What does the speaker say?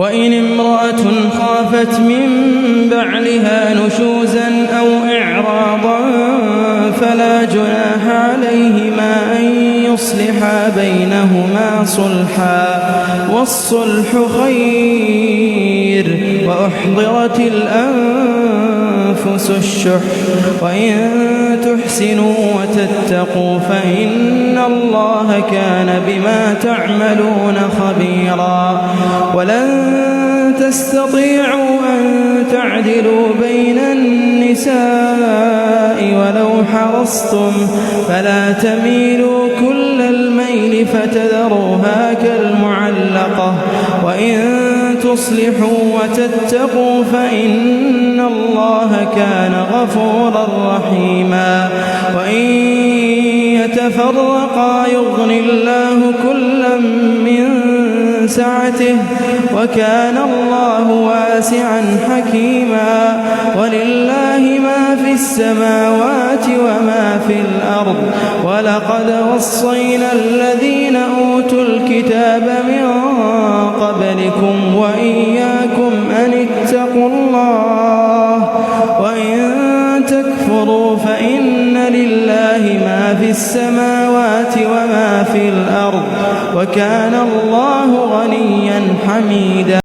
وإن امرأة خافت من بعلها نشوزا أو إعراضا فلا جناح عليهما أن يصلحا بينهما صلحا، والصلح خير. وأحضرت الأنفس الشح، وإن تحسنوا وتتقوا فإن الله كان بما تعملون خبيرا. ولن تستطيعوا أن تعدلوا بين النساء ولو حرصتم، فلا تميلوا كل الميل فتذروها كالمعلقة. وإن تصلحوا وتتقوا فإن الله كان غفورا رحيما. وإن يتفرقا يغني الله كلا من سعته، وكان الله واسعا حكيما. ولله ما في السماوات وما في الأرض. ولقد وصينا الذين أوتوا الكتاب من قبلكم وإياكم أن اتقوا الله. وإن تكفروا فإن لله ما في السماوات وما في الأرض، وكان الله غنيا حميدا.